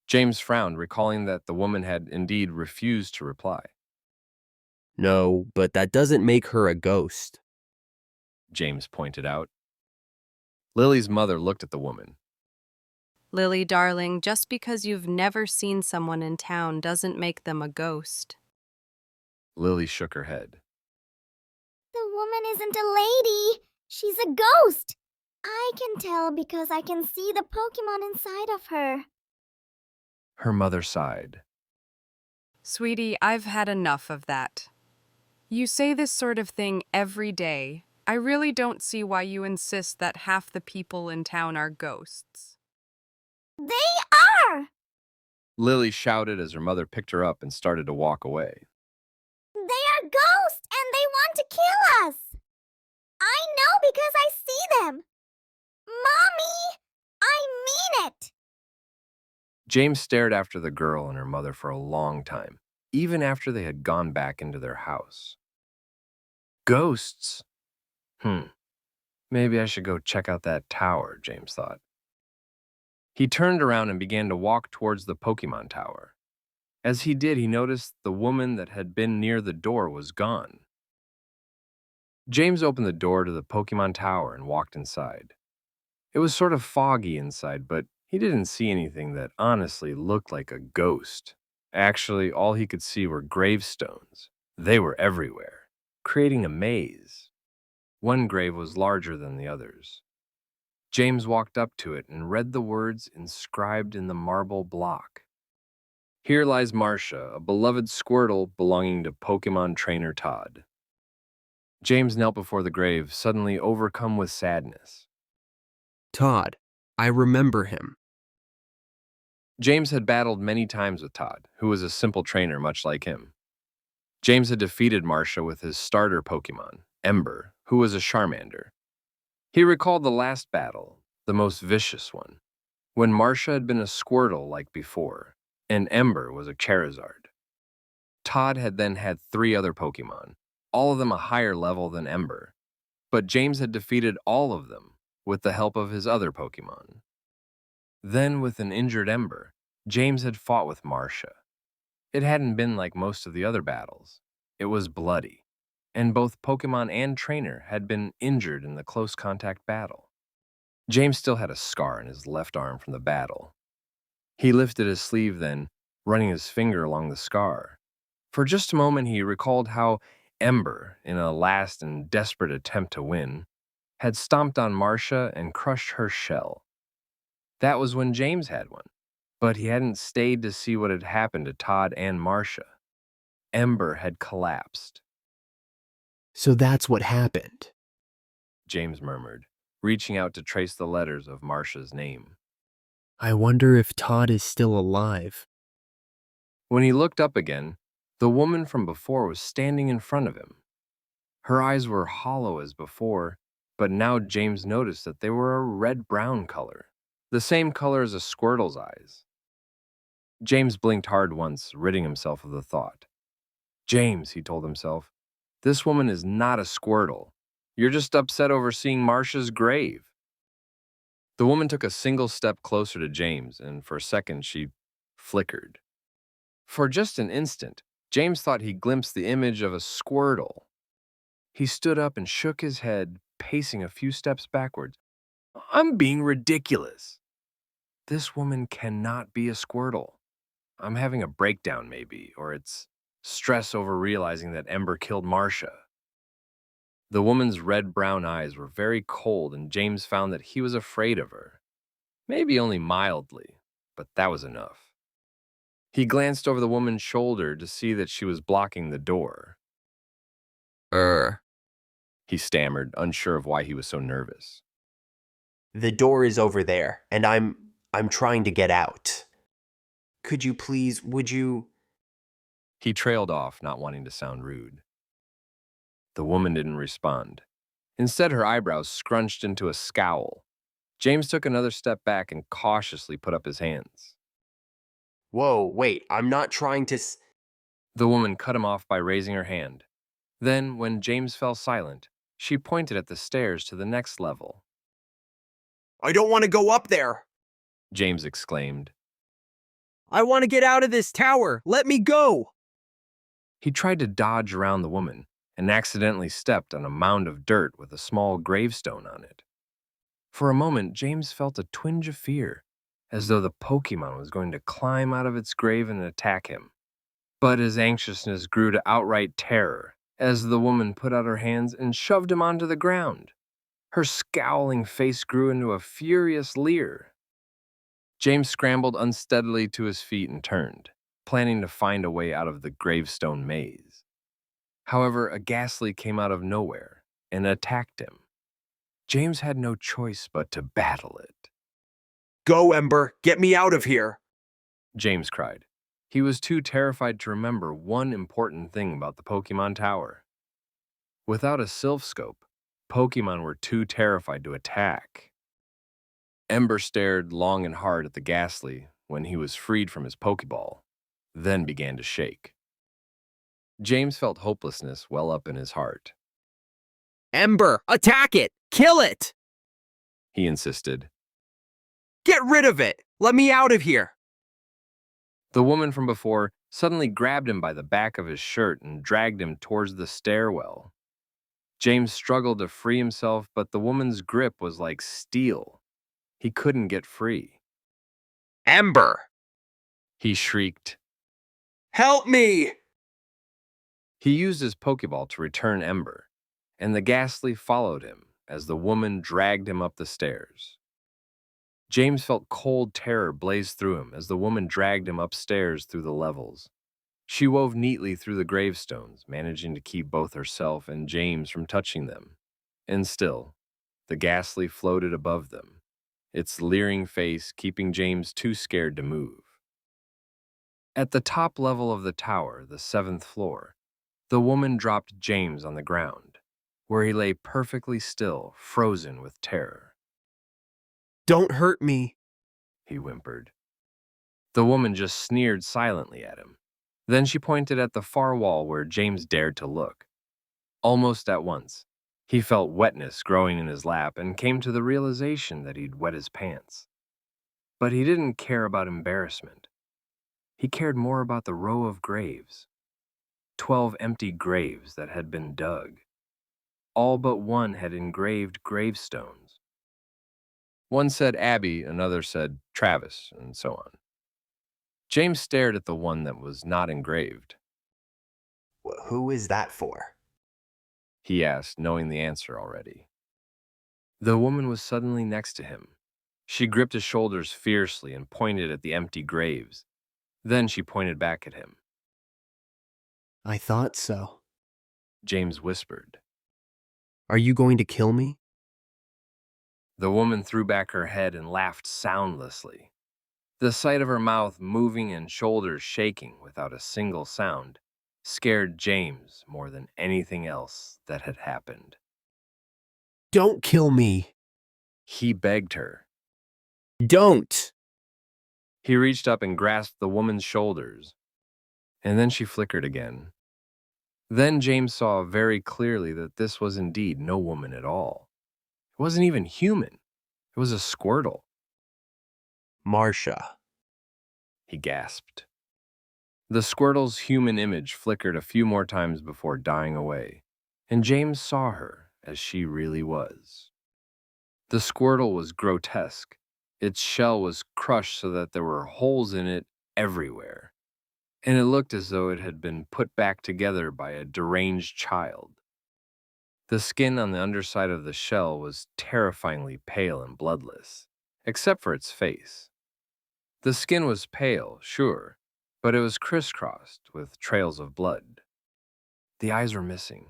James frowned, recalling that the woman had indeed refused to reply. No, but that doesn't make her a ghost. James pointed out. Lily's mother looked at the woman. Lily, darling, just because you've never seen someone in town doesn't make them a ghost. Lily shook her head. The woman isn't a lady. She's a ghost. I can tell because I can see the Pokemon inside of her. Her mother sighed. Sweetie, I've had enough of that. You say this sort of thing every day. I really don't see why you insist that half the people in town are ghosts. They are! Lily shouted as her mother picked her up and started to walk away. They are ghosts and they want to kill us. I know because I see them. Mommy, I mean it. James stared after the girl and her mother for a long time, even after they had gone back into their house. Ghosts? Maybe I should go check out that tower, James thought. He turned around and began to walk towards the Pokemon Tower. As he did, he noticed the woman that had been near the door was gone. James opened the door to the Pokemon Tower and walked inside. It was sort of foggy inside, but he didn't see anything that honestly looked like a ghost. Actually, all he could see were gravestones. They were everywhere, creating a maze. One grave was larger than the others. James walked up to it and read the words inscribed in the marble block. Here lies Marcia, a beloved Squirtle belonging to Pokemon trainer Todd. James knelt before the grave, suddenly overcome with sadness. Todd, I remember him. James had battled many times with Todd, who was a simple trainer much like him. James had defeated Marcia with his starter Pokemon, Ember, who was a Charmander. He recalled the last battle, the most vicious one, when Marcia had been a Squirtle like before, and Ember was a Charizard. Todd had then had 3 other Pokemon, all of them a higher level than Ember, but James had defeated all of them with the help of his other Pokemon. Then, with an injured Ember, James had fought with Marcia. It hadn't been like most of the other battles. It was bloody, and both Pokemon and trainer had been injured in the close contact battle. James still had a scar on his left arm from the battle. He lifted his sleeve then, running his finger along the scar. For just a moment he recalled how Ember, in a last and desperate attempt to win, had stomped on Marcia and crushed her shell. That was when James had one, but he hadn't stayed to see what had happened to Todd and Marcia. Ember had collapsed. So that's what happened. James murmured, reaching out to trace the letters of Marcia's name. I wonder if Todd is still alive. When he looked up again, the woman from before was standing in front of him. Her eyes were hollow as before, but now James noticed that they were a red-brown color, the same color as a squirtle's eyes. James blinked hard once, ridding himself of the thought. James, he told himself, this woman is not a squirtle. You're just upset over seeing Marcia's grave. The woman took a single step closer to James, and for a second she flickered. For just an instant, James thought he glimpsed the image of a squirtle. He stood up and shook his head, pacing a few steps backwards. I'm being ridiculous. This woman cannot be a squirtle. I'm having a breakdown, maybe, or it's stress over realizing that Ember killed Marcia. The woman's red-brown eyes were very cold, and James found that he was afraid of her. Maybe only mildly, but that was enough. He glanced over the woman's shoulder to see that she was blocking the door. He stammered, unsure of why he was so nervous. The door is over there, and I'm trying to get out. Would you? He trailed off, not wanting to sound rude. The woman didn't respond. Instead, her eyebrows scrunched into a scowl. James took another step back and cautiously put up his hands. Whoa, wait, I'm not trying to The woman cut him off by raising her hand. Then, when James fell silent, she pointed at the stairs to the next level. I don't want to go up there! James exclaimed. I want to get out of this tower! Let me go! He tried to dodge around the woman and accidentally stepped on a mound of dirt with a small gravestone on it. For a moment, James felt a twinge of fear, as though the Pokemon was going to climb out of its grave and attack him. But his anxiousness grew to outright terror as the woman put out her hands and shoved him onto the ground. Her scowling face grew into a furious leer. James scrambled unsteadily to his feet and turned, planning to find a way out of the gravestone maze. However, a ghastly came out of nowhere and attacked him. James had no choice but to battle it. Go, Ember! Get me out of here! James cried. He was too terrified to remember one important thing about the Pokemon Tower. Without a Sylph Scope, Pokemon were too terrified to attack. Ember stared long and hard at the ghastly when he was freed from his Pokeball, then began to shake. James felt hopelessness well up in his heart. Ember, attack it! Kill it! He insisted. Get rid of it! Let me out of here! The woman from before suddenly grabbed him by the back of his shirt and dragged him towards the stairwell. James struggled to free himself, but the woman's grip was like steel. He couldn't get free. Ember! He shrieked. Help me! He used his Pokeball to return Ember, and the ghastly followed him as the woman dragged him up the stairs. James felt cold terror blaze through him as the woman dragged him upstairs through the levels. She wove neatly through the gravestones, managing to keep both herself and James from touching them. And still, the ghastly floated above them, its leering face keeping James too scared to move. At the top level of the tower, the 7th floor, the woman dropped James on the ground, where he lay perfectly still, frozen with terror. Don't hurt me, he whimpered. The woman just sneered silently at him. Then she pointed at the far wall where James dared to look. Almost at once, he felt wetness growing in his lap and came to the realization that he'd wet his pants. But he didn't care about embarrassment. He cared more about the row of graves. 12 empty graves that had been dug. All but one had engraved gravestones. One said Abby, another said Travis, and so on. James stared at the one that was not engraved. Who is that for? He asked, knowing the answer already. The woman was suddenly next to him. She gripped his shoulders fiercely and pointed at the empty graves. Then she pointed back at him. I thought so. James whispered. Are you going to kill me? The woman threw back her head and laughed soundlessly. The sight of her mouth moving and shoulders shaking without a single sound scared James more than anything else that had happened. Don't kill me. He begged her. Don't! He reached up and grasped the woman's shoulders, and then she flickered again. Then James saw very clearly that this was indeed no woman at all. It wasn't even human. It was a squirtle. Marcia, He gasped. The squirtle's human image flickered a few more times before dying away, and James saw her as she really was. The squirtle was grotesque. Its shell was crushed so that there were holes in it everywhere, and it looked as though it had been put back together by a deranged child. The skin on the underside of the shell was terrifyingly pale and bloodless, except for its face. The skin was pale, sure, but it was crisscrossed with trails of blood. The eyes were missing.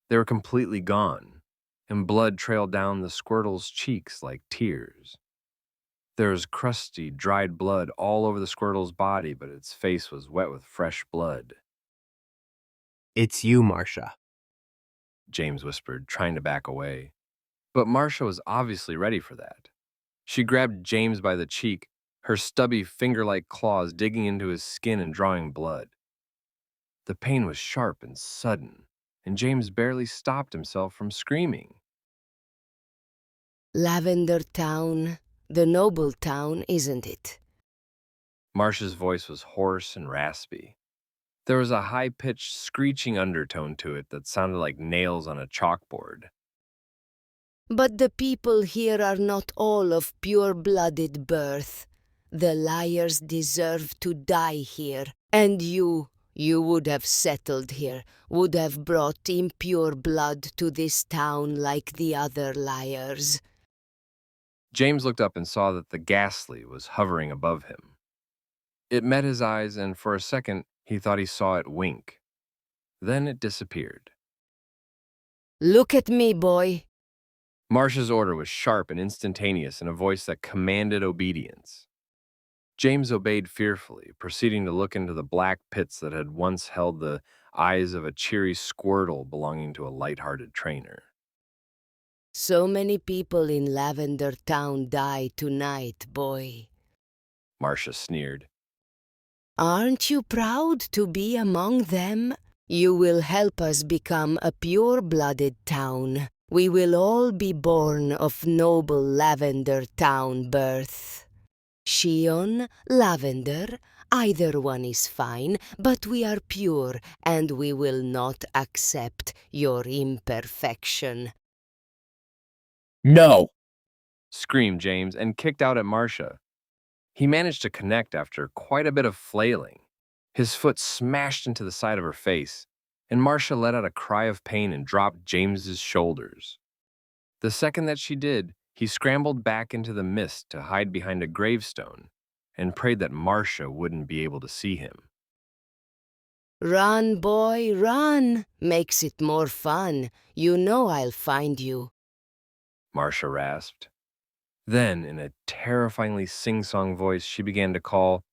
They were completely gone, and blood trailed down the squirtle's cheeks like tears. There was crusty, dried blood all over the squirtle's body, but its face was wet with fresh blood. it's you, Marcia. James whispered, trying to back away. But Marcia was obviously ready for that. She grabbed James by the cheek, her stubby finger-like claws digging into his skin and drawing blood. The pain was sharp and sudden, and James barely stopped himself from screaming. Lavender Town, the noble town, isn't it? Marcia's voice was hoarse and raspy. There was a high-pitched, screeching undertone to it that sounded like nails on a chalkboard. But the people here are not all of pure-blooded birth. The liars deserve to die here, and you would have settled here, would have brought impure blood to this town like the other liars. James looked up and saw that the ghastly was hovering above him. It met his eyes, and for a second he thought he saw it wink. Then it disappeared. Look at me, boy. Marcia's order was sharp and instantaneous in a voice that commanded obedience. James obeyed fearfully, proceeding to look into the black pits that had once held the eyes of a cheery squirtle belonging to a light-hearted trainer. So many people in Lavender Town die tonight, boy. Marcia sneered. Aren't you proud to be among them? You will help us become a pure-blooded town. We will all be born of noble Lavender Town birth. Shion, Lavender, either one is fine, but we are pure and we will not accept your imperfection. No! Screamed James and kicked out at Marcia. He managed to connect after quite a bit of flailing. His foot smashed into the side of her face, and Marcia let out a cry of pain and dropped James's shoulders. The second that she did, he scrambled back into the mist to hide behind a gravestone and prayed that Marcia wouldn't be able to see him. Run, boy, run! Makes it more fun. You know I'll find you. Marcia rasped. Then, in a terrifyingly sing-song voice, she began to call,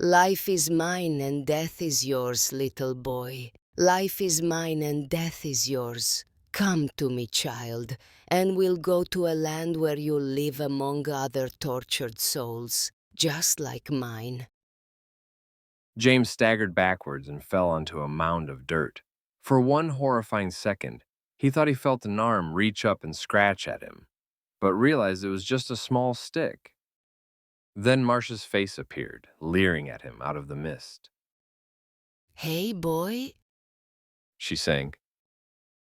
Life is mine and death is yours, little boy. Life is mine and death is yours. Come to me, child, and we'll go to a land where you'll live among other tortured souls, just like mine. James staggered backwards and fell onto a mound of dirt. For one horrifying second, he thought he felt an arm reach up and scratch at him, but realized it was just a small stick. Then Marcia's face appeared, leering at him out of the mist. Hey, boy. She sang.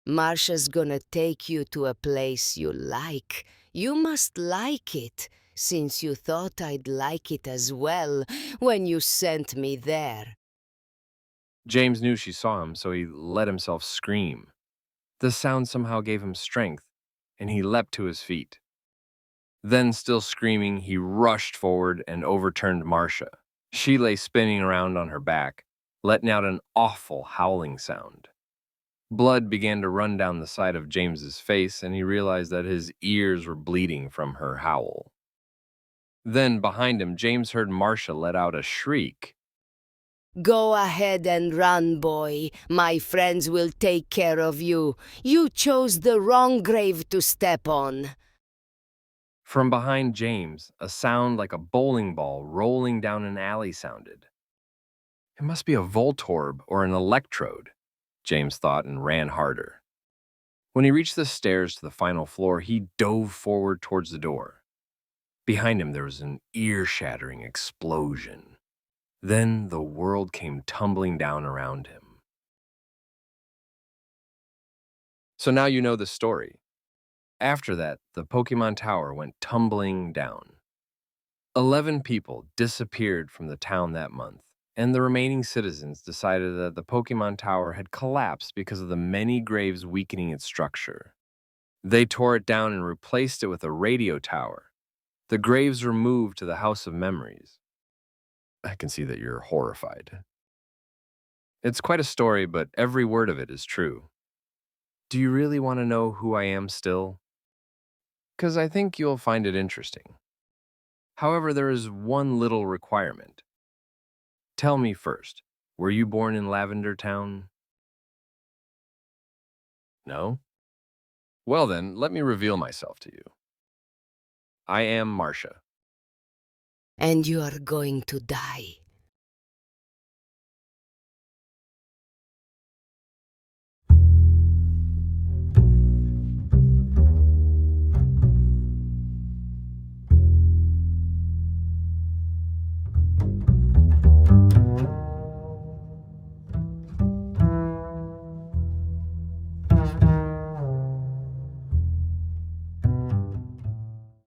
Marcia's gonna take you to a place you like. You must like it, since you thought I'd like it as well when you sent me there. James knew she saw him, so he let himself scream. The sound somehow gave him strength, and he leapt to his feet. Then, still screaming, he rushed forward and overturned Marcia. She lay spinning around on her back, letting out an awful howling sound. Blood began to run down the side of James's face, and he realized that his ears were bleeding from her howl. Then, behind him, James heard Marcia let out a shriek. Go ahead and run, boy. My friends will take care of you. You chose the wrong grave to step on. From behind James, a sound like a bowling ball rolling down an alley sounded. It must be a Voltorb or an electrode, James thought, and ran harder. When he reached the stairs to the final floor, he dove forward towards the door. Behind him, there was an ear-shattering explosion. Then the world came tumbling down around him. So now you know the story. After that, the Pokemon Tower went tumbling down. 11 people disappeared from the town that month, and the remaining citizens decided that the Pokemon Tower had collapsed because of the many graves weakening its structure. They tore it down and replaced it with a radio tower. The graves were moved to the House of Memories. I can see that you're horrified. It's quite a story, but every word of it is true. Do you really want to know who I am still? Because I think you'll find it interesting. However, there is one little requirement. Tell me first, were you born in Lavender Town? No? Well then, let me reveal myself to you. I am Marcia. And you are going to die.